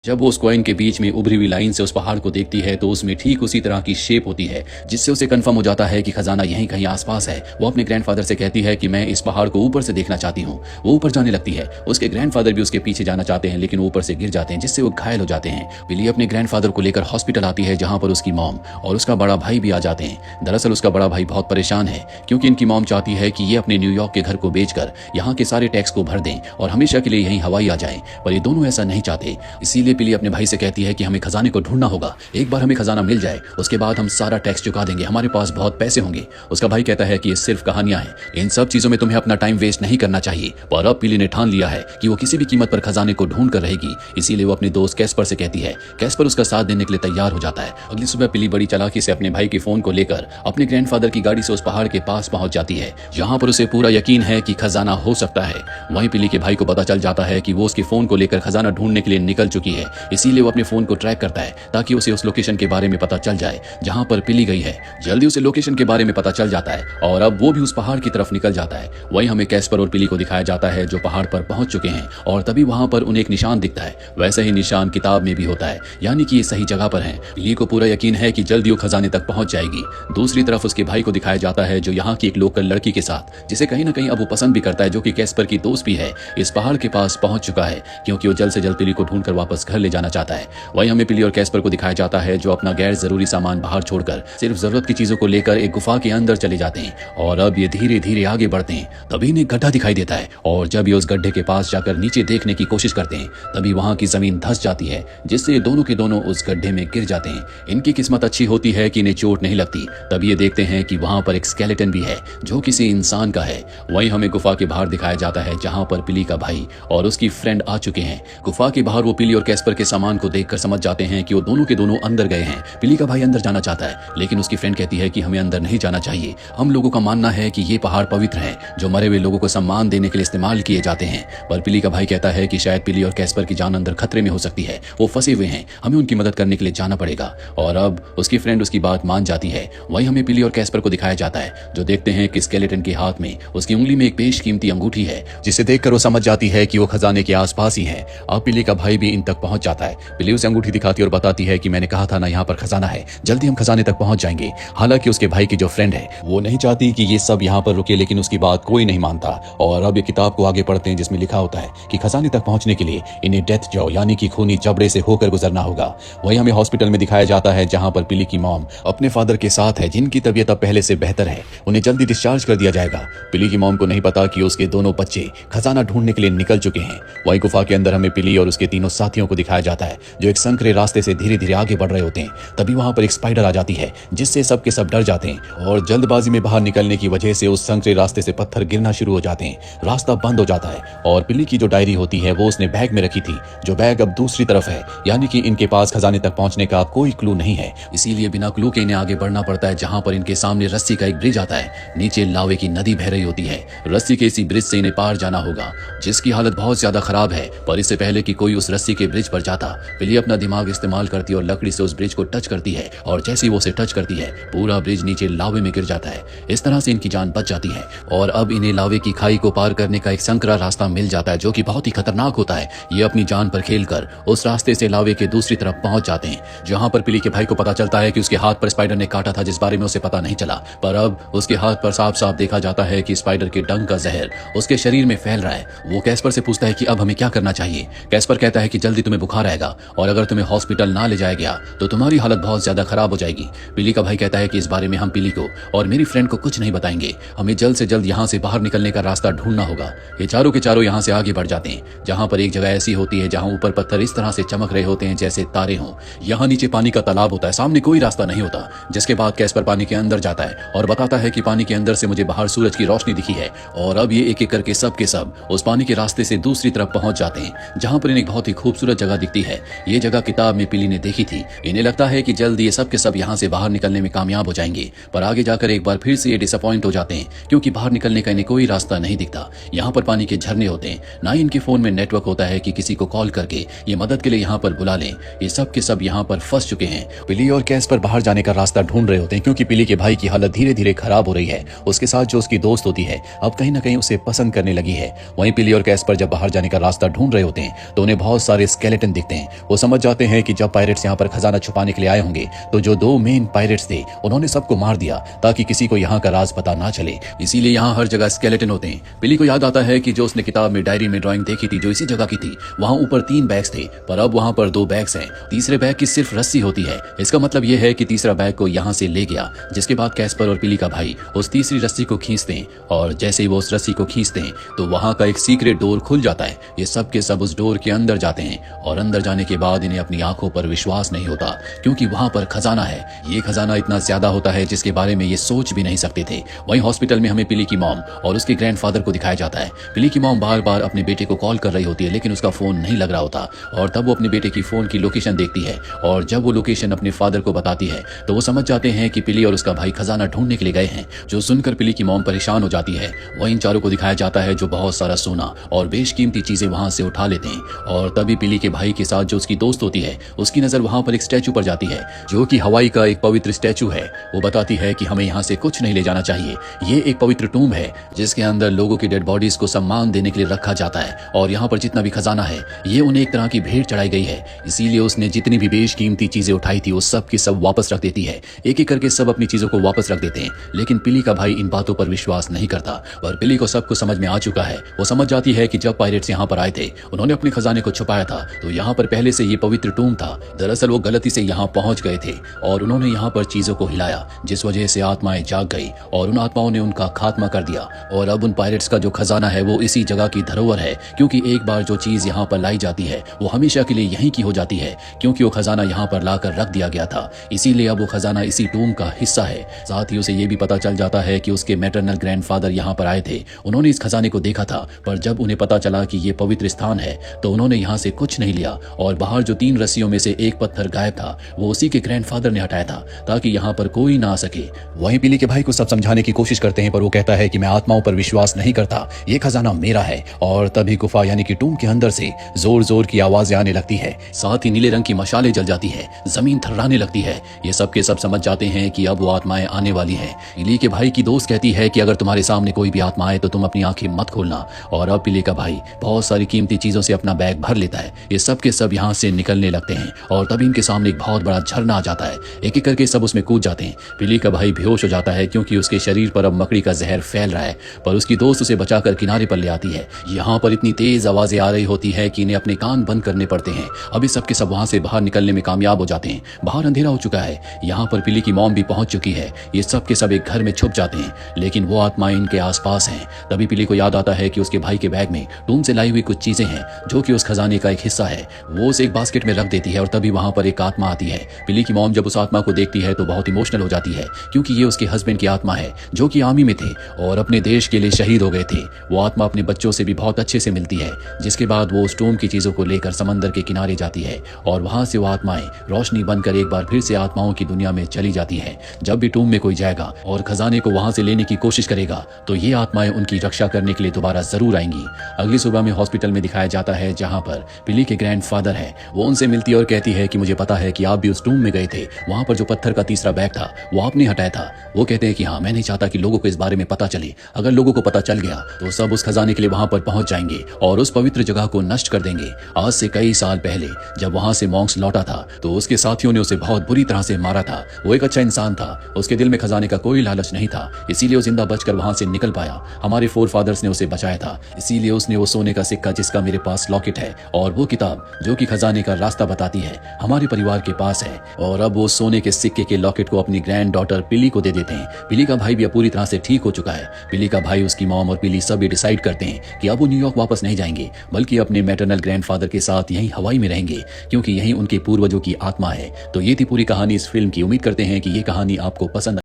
जब वो उस कॉइन के बीच में उभरी हुई लाइन से उस पहाड़ को देखती है तो उसमें ठीक उसी तरह की शेप होती है, जिससे उसे कंफर्म हो जाता है कि खजाना यहीं कहीं आसपास है। वो अपने ग्रैंडफादर से कहती है कि मैं इस पहाड़ को ऊपर से देखना चाहती हूँ। वो ऊपर जाने लगती है। उसके ग्रैंडफादर भी उसके पीछे जाना चाहते हैं, लेकिन ऊपर से गिर जाते हैं, जिससे वो घायल हो जाते हैं। बिली अपने ग्रैंडफादर को लेकर हॉस्पिटल आती है, जहाँ पर उसकी मॉम और उसका बड़ा भाई भी आ जाते हैं। दरअसल उसका बड़ा भाई बहुत परेशान है, क्योंकि इनकी मॉम चाहती है कि ये अपने न्यूयॉर्क के घर को बेचकर यहाँ के सारे टैक्स को भर दें और हमेशा के लिए यहीं हवाई आ जाए, पर ये दोनों ऐसा नहीं चाहते। इसीलिए बिली अपने भाई से कहती है कि हमें खजाने को ढूंढना होगा। एक बार हमें खजाना मिल जाए, उसके बाद हम सारा टैक्स चुका देंगे, हमारे पास बहुत पैसे होंगे। उसका भाई कहता है कि ये सिर्फ कहानियां हैं, इन सब चीजों में तुम्हें अपना टाइम वेस्ट नहीं करना चाहिए। पर अब बिली ने ठान लिया है कि वो किसी भी कीमत पर खजाने को ढूंढ कर रहेगी। इसीलिए वो अपने दोस्त कैस्पर से कहती है। कैस्पर उसका साथ देने के लिए तैयार हो जाता है। अगली सुबह बिली बड़ी चालाकी से अपने भाई के फोन को लेकर अपने ग्रैंडफादर की गाड़ी से उस पहाड़ के पास पहुंच जाती है, जहां पर उसे पूरा यकीन है कि खजाना हो सकता है। वहीं बिली के भाई को पता चल जाता है कि वो उसके फोन को लेकर खजाना ढूंढने के लिए निकल चुकी है। इसीलिए वो अपने फोन को ट्रैक करता है ताकि उसे उस लोकेशन के बारे में पता चल जाए जहां पर बिली गई है। जल्दी उसे लोकेशन के बारे में पता चल जाता है और अब वो भी उस पहाड़ की तरफ निकल जाता है। वहीं हमें कैस्पर और बिली को दिखाया जाता है जो पहाड़ पर पहुंच चुके हैं, और तभी वहां पर उन्हें एक निशान दिखता है। वैसे ही निशान किताब में भी होता है, यानी कि ये सही जगह पर है। बिली को पूरा यकीन है कि जल्दी वो खजाने तक पहुंच जाएगी। दूसरी तरफ उसके भाई को दिखाया जाता है जो यहाँ की एक लोकल लड़की के साथ, जिसे कहीं ना कहीं अब वो पसंद भी करता है, जो कि कैस्पर की दोस्त भी है, इस पहाड़ के पास पहुंच चुका है, क्योंकि वो जल्द से जल्द बिली को ढूंढकर वापस घर ले जाना चाहता है। वहीं हमें बिली और कैस्पर को दिखाया जाता है जो अपना गैर जरूरी सामान बाहर छोड़कर सिर्फ जरूरत की चीजों को लेकर एक गुफा के अंदर चले जाते हैं, और अब ये धीरे धीरे आगे बढ़ते हैं। तभी इन्हें गड्ढा दिखाई देता है, और जब ये उस गड्ढे के पास जाकर नीचे देखने की कोशिश करते हैं, तभी वहां की जमीन धंस जाती है, जिससे दोनों के दोनों उस गड्ढे में गिर जाते हैं। इनकी किस्मत अच्छी होती है कि इन्हें चोट नहीं लगती। तभी ये देखते हैं कि वहां पर एक स्केलेटन भी है जो किसी इंसान का है। वहीं हमें गुफा के बाहर दिखाया जाता है जहां पर बिली का भाई और उसकी फ्रेंड आ चुके हैं। गुफा के बाहर वो बिली और कैस्पर के सामान को देखकर समझ जाते हैं कि वो दोनों के दोनों अंदर गए हैं। बिली का भाई अंदर जाना चाहता है, लेकिन उसकी फ्रेंड कहती है कि हमें अंदर नहीं जाना चाहिए। हम लोगों का मानना है कि ये पहाड़ पवित्र है, जो मरे हुए लोगों को सम्मान देने के लिए इस्तेमाल किए जाते हैं। पर बिली का भाई कहता है कि शायद बिली और कैस्पर की जान अंदर खतरे में हो सकती है, वो फंसे हुए हैं, हमें उनकी मदद करने के लिए जाना पड़ेगा। और अब उसकी फ्रेंड उसकी बात मान जाती है। वहीं हमें बिली और कैस्पर को दिखाया जाता है जो देखते हैं कि स्केलेटन के हाथ में उसकी उंगली में एक बेशकीमती अंगूठी है, जिसे देखकर वो समझ जाती है कि वो खजाने के आसपास ही है। अब बिली का भाई भी इन तक पहुंच जाता है। बिली उसे अंगूठी दिखाती है और बताती है कि मैंने कहा था ना, यहाँ पर खजाना है, जल्दी हम खजाने तक पहुंच जाएंगे। हालांकि उसके भाई की जो फ्रेंड है वो नहीं चाहती कि ये सब यहाँ पर रुके, लेकिन उसकी बात कोई नहीं मानता। और अब ये किताब को आगे पढ़ते हैं जिसमें लिखा होता है कि खजाने तक पहुंचने के लिए इन्हें डेथ जॉ यानी कि खूनी जबड़े से होकर गुजरना होगा। वहीं हमें हॉस्पिटल में दिखाया जाता है जहां पर बिली की मॉम अपने फादर के साथ है, जिनकी तबीयत अब पहले से बेहतर है। उन्हें जल्दी डिस्चार्ज कर दिया जाएगा। बिली की मॉम को नहीं पता कि उसके दोनों बच्चे खजाना ढूंढने के लिए निकल चुके हैं। वहीं गुफा के अंदर हमें बिली और उसके तीनों साथियों को दिखाया जाता है जो एक संकरे रास्ते से धीरे धीरे आगे बढ़ रहे होते हैं। तभी वहां पर एक स्पाइडर आ जाती है, जिससे सब के सब डर जाते हैं, और जल्दबाजी में बाहर निकलने की वजह से उस संकरे रास्ते से पत्थर गिरना शुरू हो जाते हैं। रास्ता बंद हो जाता है, और बिली की जो डायरी होती है वो उसने बैग में रखी थी, जो बैग अब दूसरी तरफ है, यानी कि इनके पास खजाने तक पहुंचने का कोई क्लू नहीं है। इसीलिए बिना क्लू के इन्हें आगे बढ़ना पड़ता है, जहां पर इनके सामने रस्सी का एक ब्रिज आता है। नीचे लावे की नदी बह रही होती है। रस्सी के इसी ब्रिज से इन्हें पार जाना होगा, जिसकी हालत बहुत ज्यादा खराब है। पर इससे पहले कि कोई उस रस्सी के ब्रिज पर जाता, बिली अपना दिमाग इस्तेमाल करती है और लकड़ी से उस ब्रिज को टच करती है, और जैसे ही वो उसे टच करती है पूरा ब्रिज नीचे लावे में गिर जाता है। इस तरह से इनकी जान बच जाती है, और अब इन्हें लावे की खाई को पार करने का एक संकरा रास्ता मिल जाता है, जो कि बहुत ही खतरनाक होता है। ये अपनी जान पर खेलकर उस रास्ते से लावे के दूसरी तरफ पहुंच जाते हैं, जहां पर बिली के भाई को पता चलता है कि उसके हाथ पर स्पाइडर ने काटा था, जिस बारे में उसे पता नहीं चला। पर अब उसके हाथ पर साफ साफ देखा जाता है कि स्पाइडर के डंक का जहर उसके शरीर में फैल रहा है। वो कैस्पर से पूछता है कि अब हमें क्या करना चाहिए। कैस्पर कहता है कि जल्दी तुम्हें बुखार आएगा, और अगर तुम्हें हॉस्पिटल ना ले जाया गया तो तुम्हारी हालत बहुत ज्यादा खराब हो जाएगी। बिली का भाई कहता है कि इस बारे में हम बिली को और मेरी फ्रेंड को कुछ नहीं बताएंगे, हमें जल्द से जल्द यहाँ से बाहर निकलने का रास्ता ढूंढना होगा। ये चारों के चारों यहाँ से आगे बढ़ जाते हैं, जहाँ पर एक जगह ऐसी होती है जहाँ ऊपर पत्थर इस तरह से चमक रहे होते हैं जैसे तारे हों। यहाँ नीचे पानी का तालाब होता है, सामने कोई रास्ता नहीं होता। जिसके बाद कैस्पर पानी के अंदर जाता है और बताता है कि पानी के अंदर से मुझे बाहर सूरज की रोशनी दिखी है। और अब ये एक एक करके सब के सब उस पानी के रास्ते से दूसरी तरफ पहुंच जाते हैं, जहां पर इन्हें बहुत ही खूबसूरत जगह दिखती है। ये जगह किताब में बिली ने देखी थी। इन्हें लगता है कि जल्द ये सब के सब यहाँ से बाहर निकलने में कामयाब हो जाएंगे, पर आगे जाकर एक बार फिर से ये डिसअपॉइंट हो जाते हैं, क्योंकि बाहर निकलने का इन्हें कोई रास्ता नहीं दिखता। यहाँ पर पानी के झरने होते हैं, ना ही इनके फोन में नेटवर्क होता है कि किसी को कॉल करके ये मदद के लिए यहाँ पर बुला लें। ये सब के सब यहाँ पर फंस चुके हैं। बिली और कैस्पर बाहर जाने का रास्ता ढूंढ रहे होते हैं, क्योंकि बिली के भाई की हालत धीरे धीरे खराब हो रही है। उसके साथ जो उसकी दोस्त होती है अब कहीं ना कहीं उसे पसंद करने लगी है। वहीं बिली और कैस्पर जब बाहर जाने का रास्ता ढूंढ रहे होते हैं तो उन्हें बहुत सारे स्केलेटन स्केलेटन दिखते हैं। वो समझ जाते हैं कि जब पायरेट्स यहाँ पर खजाना छुपाने के लिए आए होंगे तो जो 2 मेन पायरेट्स थे उन्होंने सबको मार दिया ताकि किसी को यहाँ का राज पता ना चले, इसीलिए यहाँ हर जगह स्केलेटन होते हैं। बिली को याद आता है कि जो उसने किताब में डायरी में ड्राइंग देखी थी जो इसी जगह की थी, वहाँ ऊपर 3 बैग्स थे पर अब वहाँ पर 2 बैग्स हैं। तीसरे बैग की सिर्फ रस्सी होती है। इसका मतलब यह है कि तीसरा बैग को यहाँ से ले गया, जिसके बाद कैस्पर और बिली का भाई उस तीसरी रस्सी को खींचते हैं और जैसे ही वो उस रस्सी को खींचते हैं तो वहाँ का एक सीक्रेट डोर खुल जाता है। ये सब के सब उस डोर के अंदर जाते हैं और अंदर जाने के बाद इन्हें अपनी आंखों पर विश्वास नहीं होता क्योंकि वहाँ पर खजाना है। ये खजाना इतना ज्यादा होता है जिसके बारे में ये सोच भी नहीं सकते थे। वहीं हॉस्पिटल में हमें बिली की मॉम और उसके ग्रैंडफादर को दिखाया जाता है। बिली की मॉम बार बार अपने बेटे को कॉल कर रही होती है लेकिन उसका फोन नहीं लग रहा होता और तब वो अपने बेटे की फोन की लोकेशन देखती है और जब वो लोकेशन अपने फादर को बताती है तो वो समझ जाते हैं कि बिली और उसका भाई खजाना ढूंढने के लिए गए हैं। जो सुनकर बिली की मॉम परेशान हो जाती है। वहीं इन चारों को दिखाया जाता है जो बहुत सारा सोना और बेशकीमती चीजें वहां से उठा लेते हैं और तभी बिली के भाई के साथ जो उसकी दोस्त होती है उसकी नजर वहां पर एक स्टैचू पर जाती है जो कि हवाई का एक पवित्र स्टैचू है। वो बताती है कि हमें यहाँ से कुछ नहीं ले जाना चाहिए, ये एक पवित्र टूम है जिसके अंदर लोगों की डेड बॉडीज को सम्मान देने के लिए रखा जाता है और यहाँ पर जितना भी खजाना है ये उन्हें एक तरह की भेंट चढ़ाई गई है। इसीलिए उसने जितनी भी बेशकीमती चीजें उठाई थी वो सब की सब वापस रख देती है। एक एक करके सब अपनी चीजों को वापस रख देते हैं लेकिन बिली का भाई इन बातों पर विश्वास नहीं करता। पर बिली को सब कुछ समझ में आ चुका है। वो समझ जाती है कि जब पायरेट्स यहाँ पर आए थे उन्होंने अपने खजाने को छुपाया था तो यहाँ पर पहले से ये पवित्र टूम था। दरअसल वो गलती से यहाँ पहुंच गए थे और उन्होंने यहाँ पर चीजों को हिलाया जिस वजह से आत्माएं जाग गई और उन आत्माओं ने उनका खात्मा कर दिया और अब उन पायरेट्स का जो खजाना है वो इसी जगह की धरोहर है क्योंकि एक बार जो चीज यहाँ पर लाई जाती है वो हमेशा के लिए यहीं की हो जाती है क्योंकि वो खजाना यहाँ पर लाकर रख दिया गया था। इसीलिए अब वो खजाना इसी टूम का हिस्सा है। साथ ही उसे ये भी पता चल जाता है कि उसके मैटरनल ग्रैंडफादर यहाँ पर आए थे, उन्होंने इस खजाने को देखा था पर जब उन्हें पता चला कि ये पवित्र स्थान है तो उन्होंने यहाँ से कुछ नहीं लिया और बाहर जो 3 रस्सियों में से एक पत्थर गायब था वो उसी के ग्रैंडफादर ने हटाया था ताकि यहाँ पर कोई ना आ सके। वहीं बिली के भाई को सब समझाने की कोशिश करते हैं पर वो कहता है कि मैं आत्माओं पर विश्वास नहीं करता, ये खजाना मेरा है। और तभी गुफा यानी कि टूम के अंदर से जोर जोर की आवाजें आने लगती है, साथ ही नीले रंग की मशालें जल जाती है, जमीन थर्राने लगती है। ये सब के सब समझ जाते हैं कि अब वो आत्माएं आने वाली है। बिली के भाई की दोस्त कहती है कि अगर तुम्हारे सामने कोई भी आत्मा आए तो तुम अपनी आंखें मत खोलना। और अब बिली का भाई बहुत सारी कीमती चीजों से अपना बैग भर लेता है। ये सब के सब यहाँ से निकलने लगते हैं और तभी इनके सामने एक बहुत बड़ा झरना आ जाता है। एक एक करके सब उसमें कूद जाते हैं। बिली का भाई बेहोश हो जाता है क्योंकि उसके शरीर पर अब मकड़ी का जहर फैल रहा है पर उसकी दोस्त उसे बचाकर किनारे पर ले आती है। यहाँ पर इतनी तेज आवाजें आ रही होती है कि इन्हें अपने कान बंद करने पड़ते हैं। अभी सबके सब वहां से बाहर निकलने में कामयाब हो जाते हैं। बाहर अंधेरा हो चुका है। यहाँ पर बिली की मॉम भी पहुंच चुकी है। ये सब के सब एक घर में छुप जाते हैं लेकिन वो आत्माएं इनके आसपास हैं। तभी बिली को याद आता है कि उसके भाई के बैग में टूम से लाई हुई कुछ चीजें हैं जो कि उस खजाने का एक हिस्सा है। वो उसे एक बास्केट में रख देती है और तभी वहां पर एक आत्मा आती है। बिली की मॉम जब उस आत्मा को देखती है तो बहुत इमोशनल हो जाती है क्योंकि ये उसके हस्बैंड की आत्मा है जो कि आर्मी में थे और अपने देश के लिए शहीद हो गए थे। वो आत्मा अपने बच्चों से भी बहुत अच्छे से मिलती है जिसके बाद वो उस टूम की चीजों को लेकर समंदर के किनारे जाती है और वहां से वो आत्माएं रोशनी बनकर एक बार फिर से आत्माओं की दुनिया में चली जाती है। जब भी टूम में कोई जाएगा और खजाने को वहां से लेने की कोशिश करेगा तो ये आत्माएं उनकी रक्षा करने के लिए दोबारा जरूर आएंगी। अगली सुबह में हॉस्पिटल में दिखाया जाता है जहां पर बिली के ग्रैंडफादर है। वो उनसे मिलती है और कहती है कि मुझे पता है कि आप भी उस टूम में गए थे, वहां पर जो पत्थर का तीसरा बैग था वो आपने हटाया था। वो कहते हैं कि हाँ, मैं नहीं चाहता कि लोगों को इस बारे में पता चले। अगर लोगों को पता चल गया तो सब उस खजाने के लिए वहां पर पहुंच जाएंगे और उस पवित्र जगह को नष्ट कर देंगे। आज से कई साल पहले जब वहां से मॉन्क्स लौटा था तो उसके साथियों ने उसे बहुत बुरी तरह से मारा था। वो एक अच्छा इंसान था, उसके दिल में खजाने का कोई लालच नहीं था, इसीलिए वो जिंदा बचकर वहां से निकल पाया। हमारे फोर फादर्स ने उसे बचाया था, इसीलिए उसने वो सोने का सिक्का जिसका मेरे पास लॉकेट है और वो किताब जो कि खजाने का रास्ता बताती है हमारे परिवार के पास है। और अब वो सोने के सिक्के के लॉकेट को अपनी ग्रैंड डॉटर बिली को दे देते हैं। बिली का भाई भी अब पूरी तरह से ठीक हो चुका है। बिली का भाई, उसकी मॉम और बिली सब ये डिसाइड करते हैं कि अब वो न्यूयॉर्क वापस नहीं जाएंगे बल्कि अपने मैटरनल ग्रैंडफादर के साथ यहीं हवाई में रहेंगे क्योंकि यहीं उनके पूर्वजों की आत्मा है। तो ये थी पूरी कहानी इस फिल्म की। उम्मीद करते हैं कि ये कहानी आपको पसंद